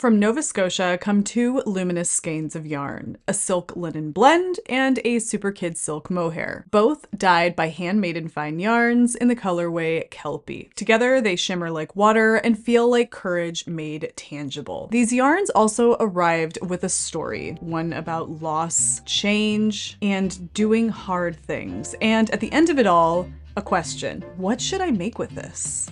From Nova Scotia come two luminous skeins of yarn, a silk linen blend and a Superkid silk mohair, both dyed by Handmaiden fine yarns in the colorway Kelpie. Together, they shimmer like water and feel like courage made tangible. These yarns also arrived with a story, one about loss, change, and doing hard things. And at the end of it all, a question: what should I make with this?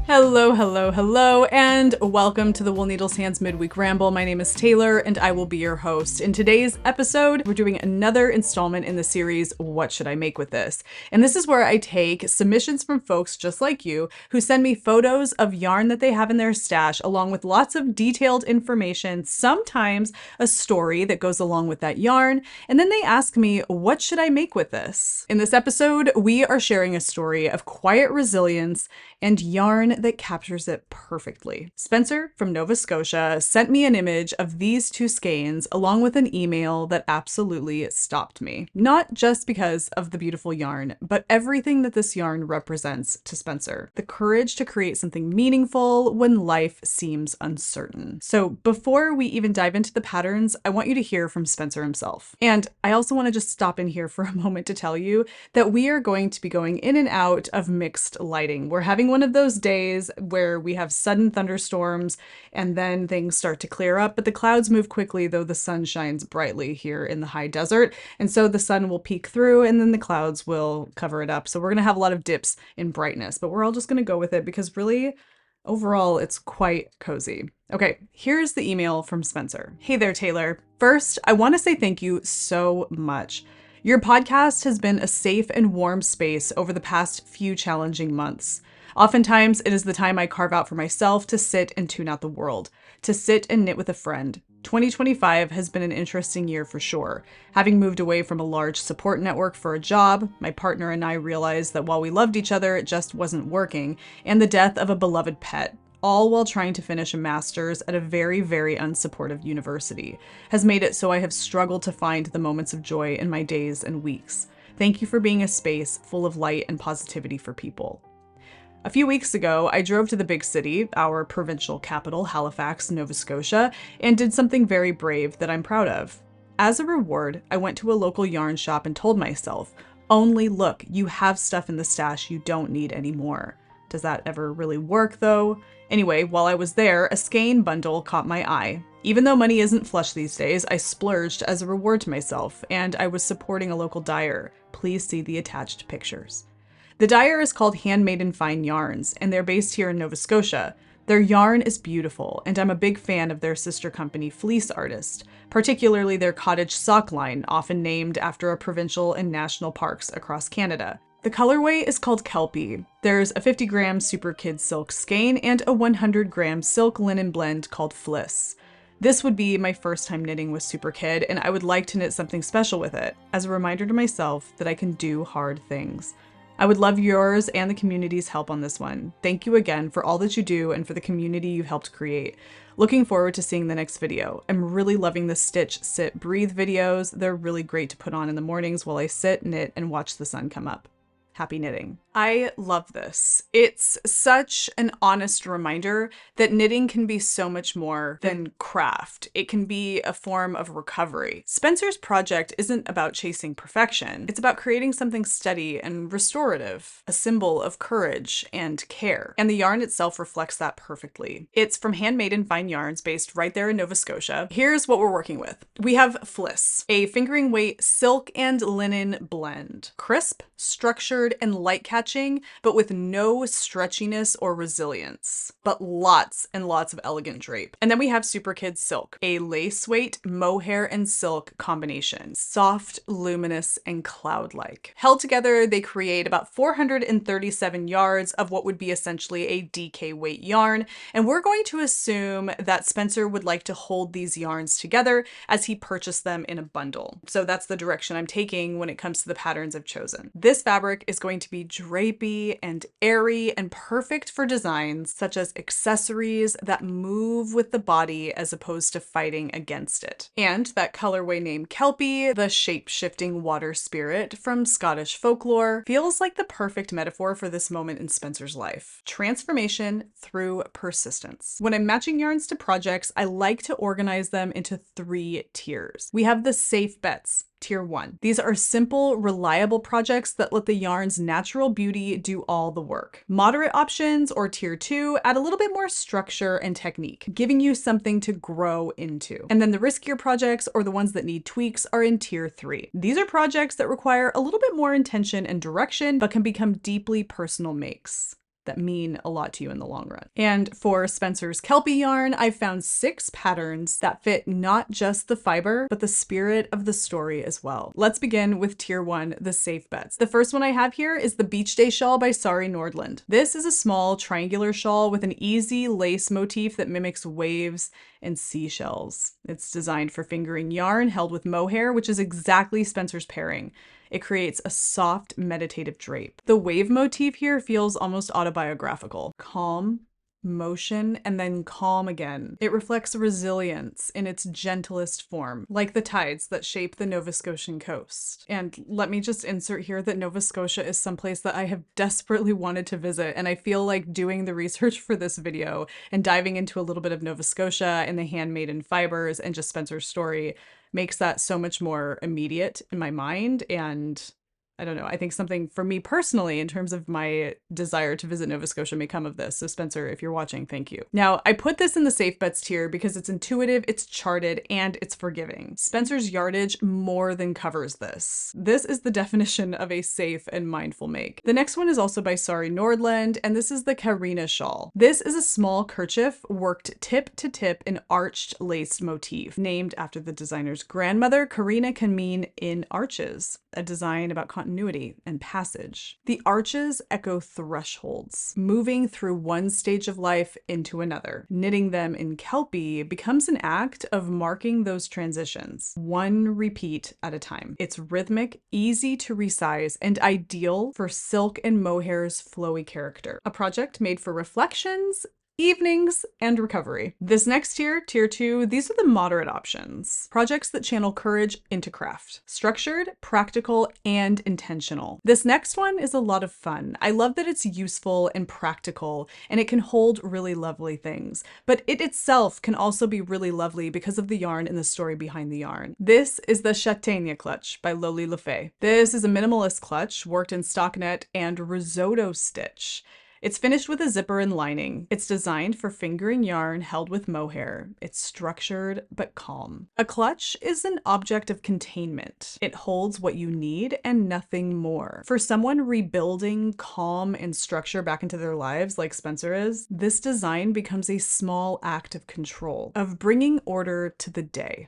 Hello, and welcome to the Wool Needles Hands Midweek Ramble. My name is Taylor, and I will be your host. In today's episode, we're doing another installment in the series, What Should I Make With This? And this is where I take submissions from folks just like you who send me photos of yarn that they have in their stash, along with lots of detailed information, sometimes a story that goes along with that yarn, and then they ask me, what should I make with this? In this episode, we are sharing a story of quiet resilience and yarn that captures it perfectly. Spencer from Nova Scotia sent me an image of these two skeins along with an email that absolutely stopped me. Not just because of the beautiful yarn, but everything that this yarn represents to Spencer. The courage to create something meaningful when life seems uncertain. So before we even dive into the patterns, I want you to hear from Spencer himself. And I also want to just stop in here for a moment to tell you that we are going to be going in and out of mixed lighting. We're having one of those days where we have sudden thunderstorms and then things start to clear up, but the clouds move quickly, though the sun shines brightly here in the high desert. And so the sun will peek through and then the clouds will cover it up. So we're going to have a lot of dips in brightness, but we're all just going to go with it because really, overall, it's quite cozy. Okay, here's the email from Spencer. Hey there, Taylor. First, I want to say thank you so much. Your podcast has been a safe and warm space over the past few challenging months. Oftentimes, it is the time I carve out for myself to sit and tune out the world, to sit and knit with a friend. 2025 has been an interesting year for sure. Having moved away from a large support network for a job, my partner and I realized that while we loved each other, it just wasn't working, and the death of a beloved pet, all while trying to finish a master's at a very, very unsupportive university, has made it so I have struggled to find the moments of joy in my days and weeks. Thank you for being a space full of light and positivity for people. A few weeks ago, I drove to the big city, our provincial capital, Halifax, Nova Scotia, and did something very brave that I'm proud of. As a reward, I went to a local yarn shop and told myself, only look, you have stuff in the stash you don't need anymore. Does that ever really work though? Anyway, while I was there, a skein bundle caught my eye. Even though money isn't flush these days, I splurged as a reward to myself, and I was supporting a local dyer. Please see the attached pictures. The dyer is called Handmaiden Fine Yarns, and they're based here in Nova Scotia. Their yarn is beautiful, and I'm a big fan of their sister company, Flyss artist, particularly their cottage sock line, often named after a provincial and national parks across Canada. The colorway is called Kelpie. There's a 50-gram Superkid silk skein and a 100-gram silk linen blend called Flyss. This would be my first time knitting with Superkid, and I would like to knit something special with it, as a reminder to myself that I can do hard things. I would love yours and the community's help on this one. Thank you again for all that you do and for the community you've helped create. Looking forward to seeing the next video. I'm really loving the stitch, sit, breathe videos. They're really great to put on in the mornings while I sit, knit, and watch the sun come up. Happy knitting. I love this. It's such an honest reminder that knitting can be so much more than craft. It can be a form of recovery. Spencer's project isn't about chasing perfection. It's about creating something steady and restorative, a symbol of courage and care. And the yarn itself reflects that perfectly. It's from Handmaiden Fine Yarns based right there in Nova Scotia. Here's what we're working with. We have Flyss, a fingering weight silk and linen blend. Crisp, structured, and light catching, but with no stretchiness or resilience, but lots and lots of elegant drape. And then we have Superkid silk, a lace weight mohair and silk combination, soft, luminous, and cloud-like. Held together, they create about 437 yards of what would be essentially a DK weight yarn. And we're going to assume that Spencer would like to hold these yarns together as he purchased them in a bundle. So that's the direction I'm taking when it comes to the patterns I've chosen. This fabric is is going to be drapey and airy and perfect for designs such as accessories that move with the body as opposed to fighting against it. And that colorway named Kelpie, the shape-shifting water spirit from Scottish folklore, feels like the perfect metaphor for this moment in Spencer's life. Transformation through persistence. When I'm matching yarns to projects, I like to organize them into 3 tiers. We have the safe bets. Tier 1. These are simple, reliable projects that let the yarn's natural beauty do all the work. Moderate options, or Tier 2, add a little bit more structure and technique, giving you something to grow into. And then the riskier projects, or the ones that need tweaks, are in Tier 3. These are projects that require a little bit more intention and direction, but can become deeply personal makes that mean a lot to you in the long run. And for Spencer's Kelpie yarn, I've found 6 patterns that fit not just the fiber, but the spirit of the story as well. Let's begin with Tier 1, the safe bets. The first one I have here is the Beach Day shawl by Sari Nordland. This is a small triangular shawl with an easy lace motif that mimics waves and seashells. It's designed for fingering yarn held with mohair, which is exactly Spencer's pairing. It creates a soft, meditative drape. The wave motif here feels almost autobiographical. Calm, motion, and then calm again. It reflects resilience in its gentlest form, like the tides that shape the Nova Scotian coast. And let me just insert here that Nova Scotia is someplace that I have desperately wanted to visit, and I feel like doing the research for this video and diving into a little bit of Nova Scotia and the Handmaiden fibers and just Spencer's story makes that so much more immediate in my mind. And I don't know, I think something for me personally in terms of my desire to visit Nova Scotia may come of this. So Spencer, if you're watching, thank you. Now, I put this in the safe bets tier because it's intuitive, it's charted, and it's forgiving. Spencer's yardage more than covers this. This is the definition of a safe and mindful make. The next one is also by Sari Nordland, and this is the Karina shawl. This is a small kerchief worked tip to tip in arched laced motif. Named after the designer's grandmother, Karina can mean in arches, a design about continuity and passage. The arches echo thresholds, moving through one stage of life into another. Knitting them in Kelpie becomes an act of marking those transitions, one repeat at a time. It's rhythmic, easy to resize, and ideal for silk and mohair's flowy character. A project made for reflections, evenings, and recovery. This next tier, Tier 2, these are the moderate options. Projects that channel courage into craft. Structured, practical, and intentional. This next one is a lot of fun. I love that it's useful and practical, and it can hold really lovely things. But it itself can also be really lovely because of the yarn and the story behind the yarn. This is the Châtaigne clutch by Loli Lefay. This is a minimalist clutch worked in stockinette and risotto stitch. It's finished with a zipper and lining. It's designed for fingering yarn held with mohair. It's structured but calm. A clutch is an object of containment. It holds what you need and nothing more. For someone rebuilding calm and structure back into their lives like Spencer is, this design becomes a small act of control, of bringing order to the day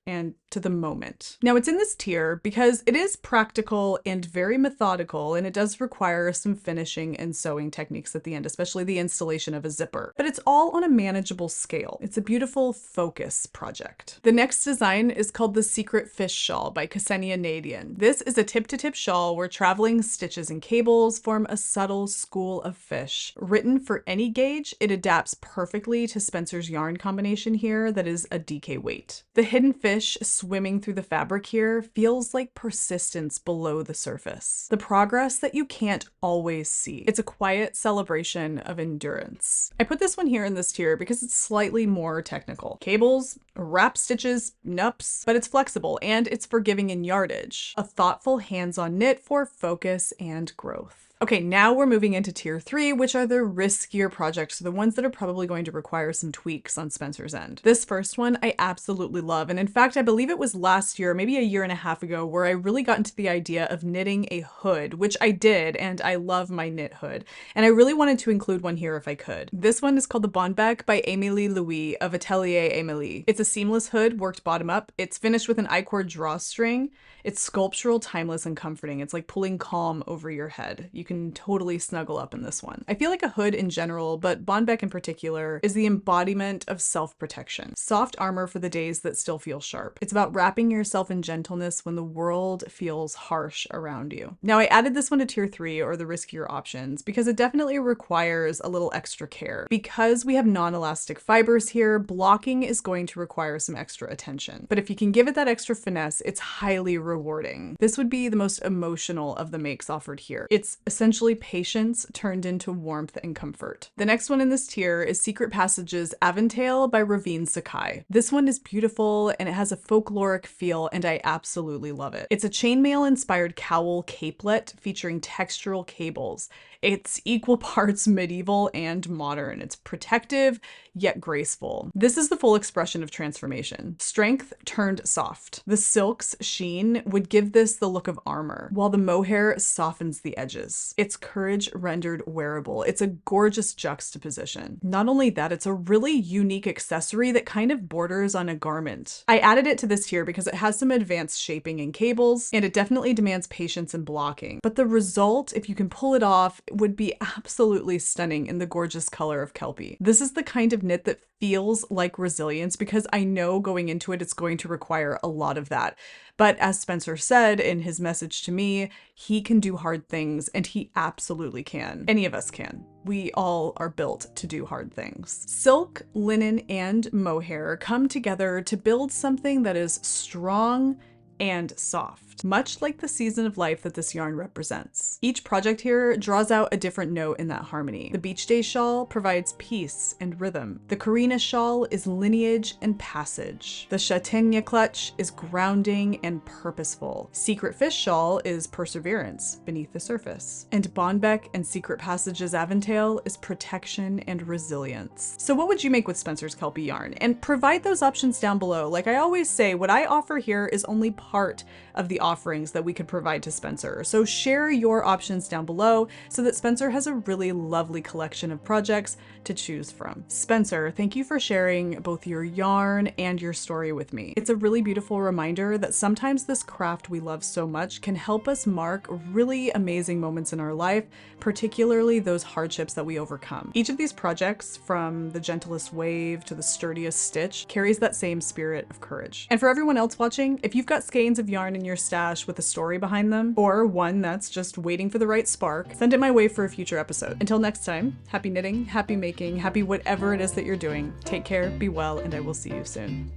and to the moment. Now, it's in this tier because it is practical and very methodical, and it does require some finishing and sewing techniques at the end, especially the installation of a zipper. But it's all on a manageable scale. It's a beautiful focus project. The next design is called the Secret Fish Shawl by Ksenia Nadian. This is a tip-to-tip shawl where traveling stitches and cables form a subtle school of fish. Written for any gauge, it adapts perfectly to Spencer's yarn combination here that is a DK weight. The hidden fish swimming through the fabric here feels like persistence below the surface. The progress that you can't always see. It's a quiet celebration of endurance. I put this one here in this tier because it's slightly more technical. Cables, wrap stitches, nups, but it's flexible and it's forgiving in yardage. A thoughtful hands-on knit for focus and growth. Okay, now we're moving into Tier 3, which are the riskier projects, the ones that are probably going to require some tweaks on Spencer's end. This first one I absolutely love, and in fact, I believe it was last year, maybe a year and a half ago, where I really got into the idea of knitting a hood, which I did, and I love my knit hood, and I really wanted to include one here if I could. This one is called the Bonbec by Émilie Louis of Atelier Émilie. It's a seamless hood worked bottom up. It's finished with an I-cord drawstring. It's sculptural, timeless, and comforting. It's like pulling calm over your head. You can totally snuggle up in this one. I feel like a hood in general, but Bonbeck in particular, is the embodiment of self-protection. Soft armor for the days that still feel sharp. It's about wrapping yourself in gentleness when the world feels harsh around you. Now, I added this one to tier 3, or the riskier options, because it definitely requires a little extra care. Because we have non-elastic fibers here, blocking is going to require some extra attention. But if you can give it that extra finesse, it's highly rewarding. This would be the most emotional of the makes offered here. It's essentially patience turned into warmth and comfort. The next one in this tier is Secret Passages Aventail by Ravine Sakai. This one is beautiful and it has a folkloric feel, and I absolutely love it. It's a chainmail inspired cowl capelet featuring textural cables. It's equal parts medieval and modern. It's protective, yet graceful. This is the full expression of transformation. Strength turned soft. The silk's sheen would give this the look of armor, while the mohair softens the edges. It's courage rendered wearable. It's a gorgeous juxtaposition. Not only that, it's a really unique accessory that kind of borders on a garment. I added it to this tier because it has some advanced shaping and cables, and it definitely demands patience and blocking. But the result, if you can pull it off, would be absolutely stunning in the gorgeous color of Kelpie. This is the kind of knit that feels like resilience, because I know going into it, it's going to require a lot of that. But as Spencer said in his message to me, he can do hard things, and he absolutely can. Any of us can. We all are built to do hard things. Silk, linen, and mohair come together to build something that is strong and soft, much like the season of life that this yarn represents. Each project here draws out a different note in that harmony. The Beach Day shawl provides peace and rhythm. The Karina shawl is lineage and passage. The Châtaigne clutch is grounding and purposeful. Secret Fish shawl is perseverance beneath the surface. And Bonbeck and Secret Passages Aventail is protection and resilience. So what would you make with Spencer's Kelpie yarn? And provide those options down below. Like I always say, what I offer here is only part of the offerings that we could provide to Spencer. So share your options down below so that Spencer has a really lovely collection of projects to choose from. Spencer, thank you for sharing both your yarn and your story with me. It's a really beautiful reminder that sometimes this craft we love so much can help us mark really amazing moments in our life, particularly those hardships that we overcome. Each of these projects, from the gentlest wave to the sturdiest stitch, carries that same spirit of courage. And for everyone else watching, if you've got skeins of yarn in your stash with a story behind them, or one that's just waiting for the right spark, send it my way for a future episode. Until next time, happy knitting, happy making, happy whatever it is that you're doing. Take care, be well, and I will see you soon.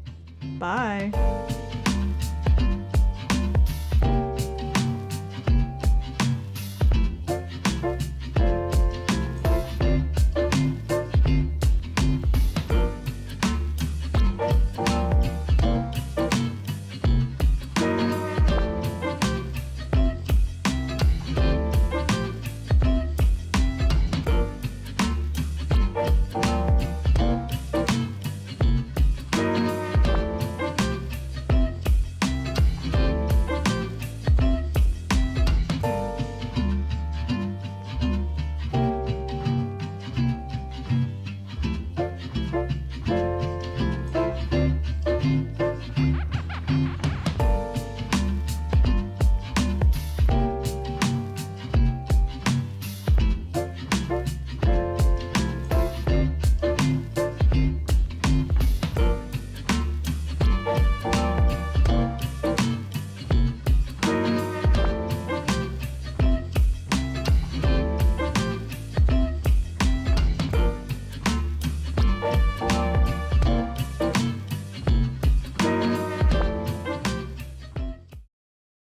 Bye.